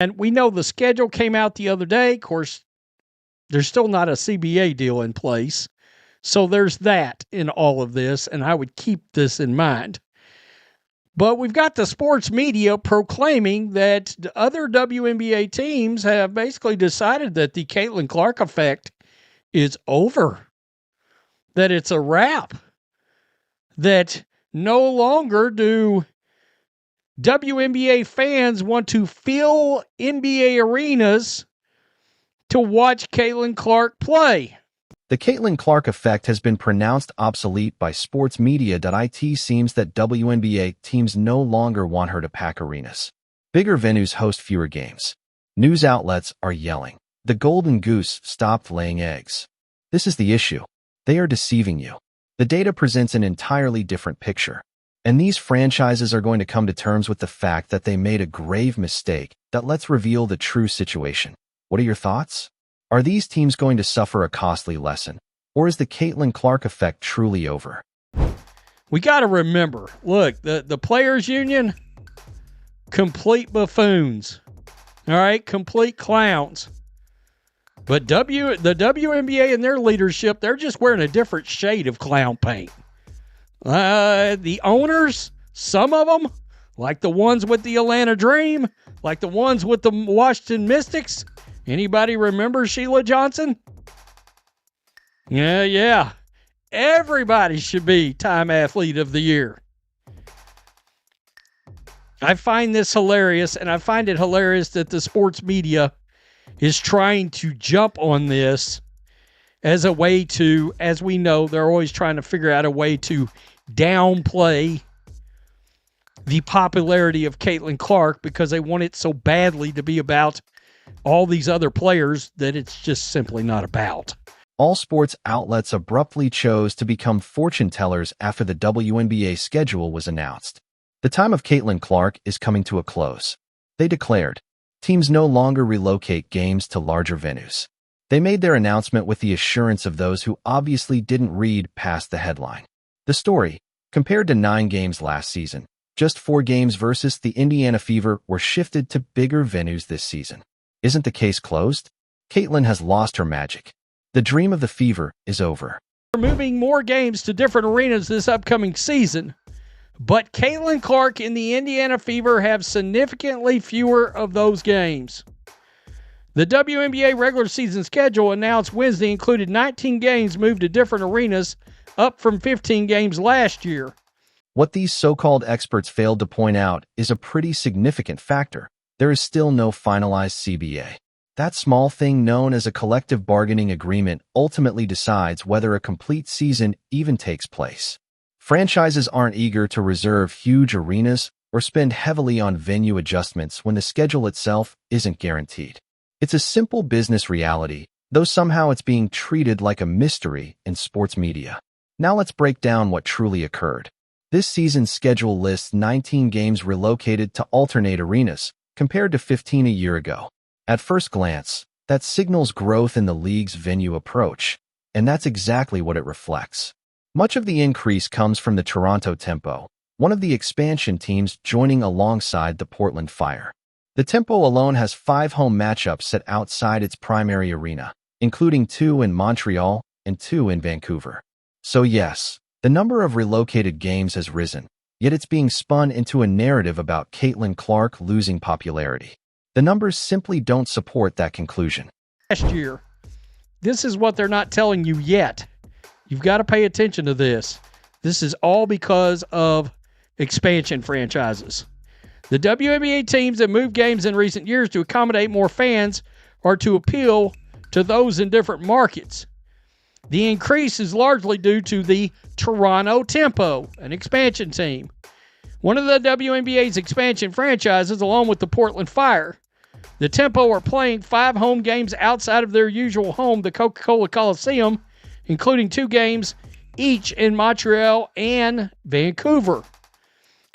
And we know the schedule came out the other day. Of course, there's still not a CBA deal in place. So there's that in all of this, and I would keep this in mind. But we've got the sports media proclaiming that the other WNBA teams have basically decided that the Caitlin Clark effect is over, that it's a wrap, that no longer do WNBA fans want to fill NBA arenas to watch Caitlin Clark play. The Caitlin Clark effect has been pronounced obsolete by sports media. It seems that WNBA teams no longer want her to pack arenas. Bigger venues host fewer games. News outlets are yelling, "The golden goose stopped laying eggs." This is the issue. They are deceiving you. The data presents an entirely different picture. And these franchises are going to come to terms with the fact that they made a grave mistake. Let's reveal the true situation. What are your thoughts? Are these teams going to suffer a costly lesson? Or is the Caitlin Clark effect truly over? We got to remember, look, the players' union, complete buffoons. All right, complete clowns. But the WNBA and their leadership, they're just wearing a different shade of clown paint. The owners, some of them, like the ones with the Atlanta Dream, like the ones with the Washington Mystics. Anybody remember Sheila Johnson? Yeah. Everybody should be Time Athlete of the Year. I find this hilarious, and I find it hilarious that the sports media is trying to jump on this as a way to, as we know, they're always trying to figure out a way to downplay the popularity of Caitlin Clark because they want it so badly to be about all these other players that it's just simply not about. All sports outlets abruptly chose to become fortune tellers after the WNBA schedule was announced. The time of Caitlin Clark is coming to a close. They declared, teams no longer relocate games to larger venues. They made their announcement with the assurance of those who obviously didn't read past the headline. The story, compared to 9 games last season, just 4 games versus the Indiana Fever were shifted to bigger venues this season. Isn't the case closed? Caitlin has lost her magic. The dream of the Fever is over. We're moving more games to different arenas this upcoming season, but Caitlin Clark and the Indiana Fever have significantly fewer of those games. The WNBA regular season schedule announced Wednesday included 19 games moved to different arenas, up from 15 games last year. What these so-called experts failed to point out is a pretty significant factor. There is still no finalized CBA. That small thing known as a collective bargaining agreement ultimately decides whether a complete season even takes place. Franchises aren't eager to reserve huge arenas or spend heavily on venue adjustments when the schedule itself isn't guaranteed. It's a simple business reality, though somehow it's being treated like a mystery in sports media. Now let's break down what truly occurred. This season's schedule lists 19 games relocated to alternate arenas, compared to 15 a year ago. At first glance, that signals growth in the league's venue approach, and that's exactly what it reflects. Much of the increase comes from the Toronto Tempo, one of the expansion teams joining alongside the Portland Fire. The Tempo alone has 5 home matchups set outside its primary arena, including 2 in Montreal and 2 in Vancouver. So yes, the number of relocated games has risen, yet it's being spun into a narrative about Caitlin Clark losing popularity. The numbers simply don't support that conclusion. Last year, this is what they're not telling you yet. You've got to pay attention to this. This is all because of expansion franchises. The WNBA teams that moved games in recent years to accommodate more fans or to appeal to those in different markets. The increase is largely due to the Toronto Tempo, an expansion team. One of the WNBA's expansion franchises, along with the Portland Fire. The Tempo are playing 5 home games outside of their usual home, the Coca-Cola Coliseum, including 2 games each in Montreal and Vancouver.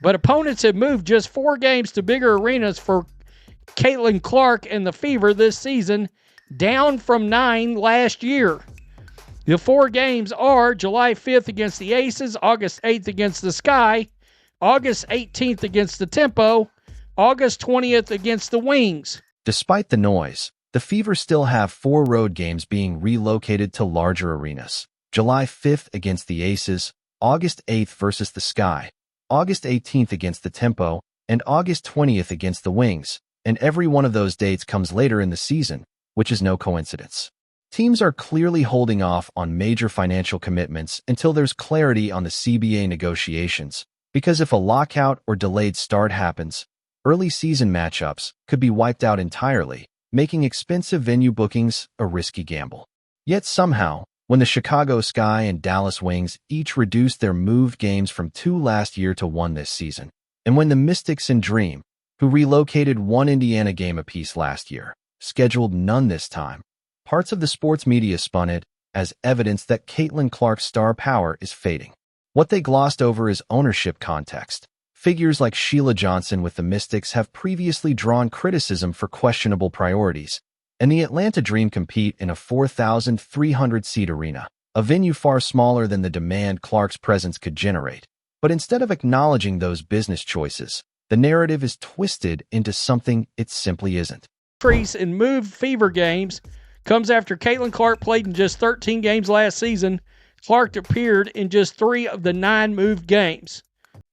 But opponents have moved just 4 games to bigger arenas for Caitlin Clark and the Fever this season, down from 9 last year. The 4 games are July 5th against the Aces, August 8th against the Sky, August 18th against the Tempo, August 20th against the Wings. Despite the noise, the Fever still have 4 road games being relocated to larger arenas. July 5th against the Aces, August 8th versus the Sky, August 18th against the Tempo, and August 20th against the Wings, and every one of those dates comes later in the season, which is no coincidence. Teams are clearly holding off on major financial commitments until there's clarity on the CBA negotiations, because if a lockout or delayed start happens, early season matchups could be wiped out entirely, making expensive venue bookings a risky gamble. Yet somehow, when the Chicago Sky and Dallas Wings each reduced their moved games from 2 last year to 1 this season, and when the Mystics and Dream, who relocated 1 Indiana game apiece last year, scheduled none this time, parts of the sports media spun it as evidence that Caitlin Clark's star power is fading. What they glossed over is ownership context. Figures like Sheila Johnson with the Mystics have previously drawn criticism for questionable priorities, and the Atlanta Dream compete in a 4,300-seat arena, a venue far smaller than the demand Clark's presence could generate. But instead of acknowledging those business choices, the narrative is twisted into something it simply isn't. Increase in moved Fever games comes after Caitlin Clark played in just 13 games last season. Clark appeared in just 3 of the 9 moved games.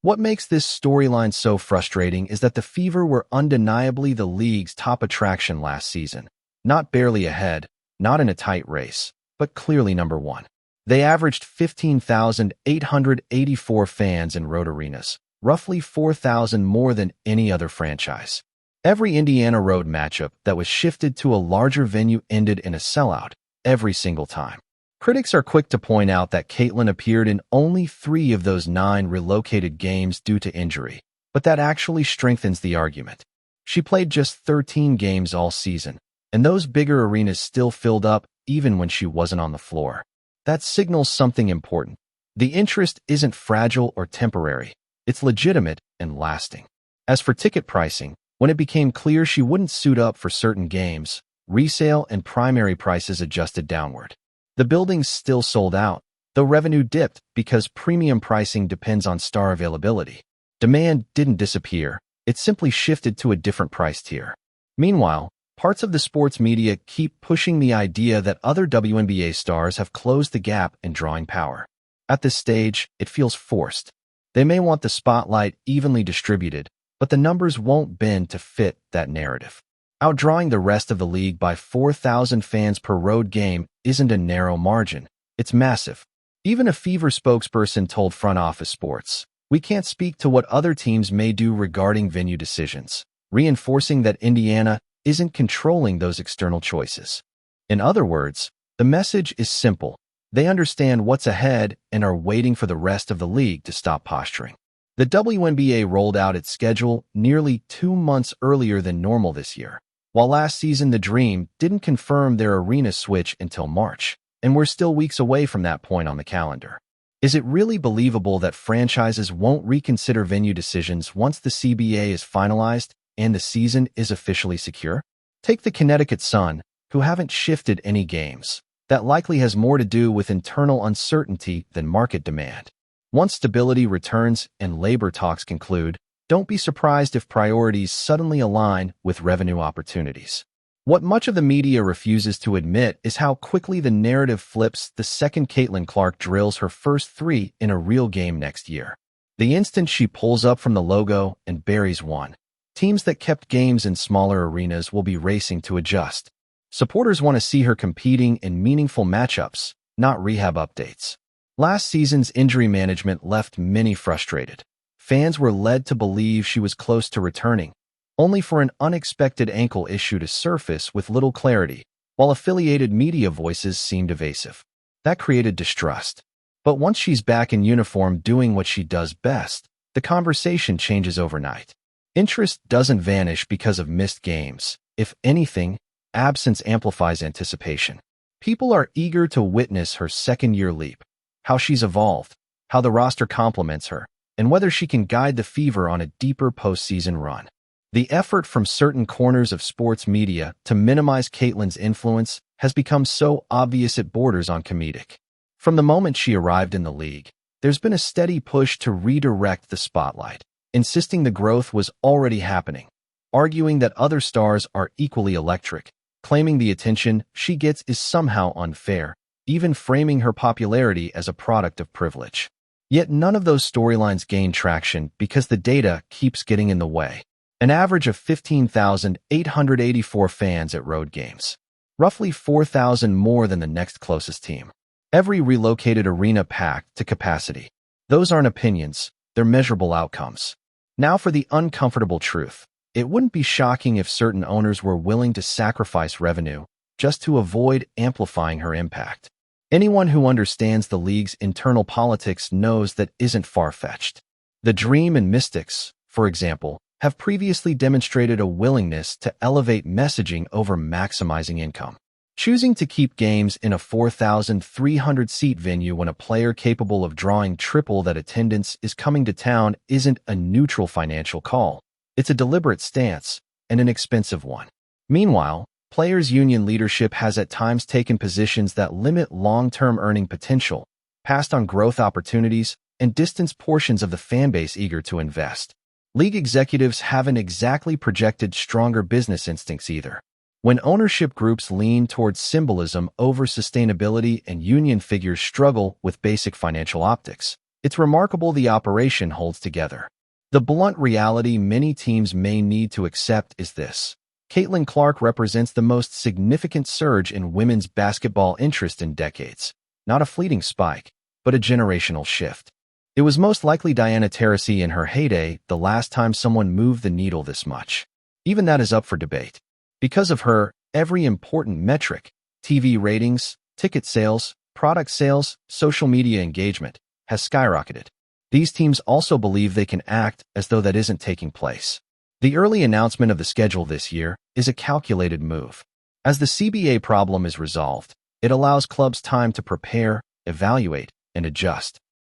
What makes this storyline so frustrating is that the Fever were undeniably the league's top attraction last season. Not barely ahead, not in a tight race, but clearly number 1. They averaged 15,884 fans in road arenas, roughly 4,000 more than any other franchise. Every Indiana road matchup that was shifted to a larger venue ended in a sellout, every single time. Critics are quick to point out that Caitlin appeared in only 3 of those 9 relocated games due to injury, but that actually strengthens the argument. She played just 13 games all season, and those bigger arenas still filled up even when she wasn't on the floor. That signals something important. The interest isn't fragile or temporary, it's legitimate and lasting. As for ticket pricing, when it became clear she wouldn't suit up for certain games, resale and primary prices adjusted downward. The buildings still sold out, though revenue dipped because premium pricing depends on star availability. Demand didn't disappear, it simply shifted to a different price tier. Meanwhile, parts of the sports media keep pushing the idea that other WNBA stars have closed the gap in drawing power. At this stage, it feels forced. They may want the spotlight evenly distributed, but the numbers won't bend to fit that narrative. Outdrawing the rest of the league by 4,000 fans per road game isn't a narrow margin, it's massive. Even a Fever spokesperson told Front Office Sports, "We can't speak to what other teams may do regarding venue decisions," reinforcing that Indiana isn't controlling those external choices. In other words, the message is simple. They understand what's ahead and are waiting for the rest of the league to stop posturing. The WNBA rolled out its schedule nearly 2 months earlier than normal this year, while last season the Dream didn't confirm their arena switch until March, and we're still weeks away from that point on the calendar. Is it really believable that franchises won't reconsider venue decisions once the CBA is finalized and the season is officially secure? Take the Connecticut Sun, who haven't shifted any games. That likely has more to do with internal uncertainty than market demand. Once stability returns and labor talks conclude, don't be surprised if priorities suddenly align with revenue opportunities. What much of the media refuses to admit is how quickly the narrative flips the second Caitlin Clark drills her first 3 in a real game next year. The instant she pulls up from the logo and buries one, teams that kept games in smaller arenas will be racing to adjust. Supporters want to see her competing in meaningful matchups, not rehab updates. Last season's injury management left many frustrated. Fans were led to believe she was close to returning, only for an unexpected ankle issue to surface with little clarity, while affiliated media voices seemed evasive. That created distrust. But once she's back in uniform doing what she does best, the conversation changes overnight. Interest doesn't vanish because of missed games. If anything, absence amplifies anticipation. People are eager to witness her second-year leap, how she's evolved, how the roster complements her, and whether she can guide the Fever on a deeper postseason run. The effort from certain corners of sports media to minimize Caitlin's influence has become so obvious it borders on comedic. From the moment she arrived in the league, there's been a steady push to redirect the spotlight, insisting the growth was already happening. arguing that other stars are equally electric, claiming the attention she gets is somehow unfair, even framing her popularity as a product of privilege. Yet none of those storylines gain traction because the data keeps getting in the way. An average of 15,884 fans at road games, roughly 4,000 more than the next closest team. Every relocated arena packed to capacity. Those aren't opinions, they're measurable outcomes. Now for the uncomfortable truth. It wouldn't be shocking if certain owners were willing to sacrifice revenue just to avoid amplifying her impact. Anyone who understands the league's internal politics knows that isn't far-fetched. The Dream and Mystics, for example, have previously demonstrated a willingness to elevate messaging over maximizing income. Choosing to keep games in a 4,300-seat venue when a player capable of drawing triple that attendance is coming to town isn't a neutral financial call. It's a deliberate stance, and an expensive one. Meanwhile, players' union leadership has at times taken positions that limit long-term earning potential, passed on growth opportunities, and distanced portions of the fanbase eager to invest. League executives haven't exactly projected stronger business instincts either. When ownership groups lean towards symbolism over sustainability and union figures struggle with basic financial optics, it's remarkable the operation holds together. The blunt reality many teams may need to accept is this. Caitlin Clark represents the most significant surge in women's basketball interest in decades. Not a fleeting spike, but a generational shift. It was most likely Diana Taurasi in her heyday the last time someone moved the needle this much. Even that is up for debate. Because of her, every important metric, TV ratings, ticket sales, product sales, social media engagement, has skyrocketed. These teams also believe they can act as though that isn't taking place. The early announcement of the schedule this year is a calculated move. As the CBA problem is resolved, it allows clubs time to prepare, evaluate, and adjust.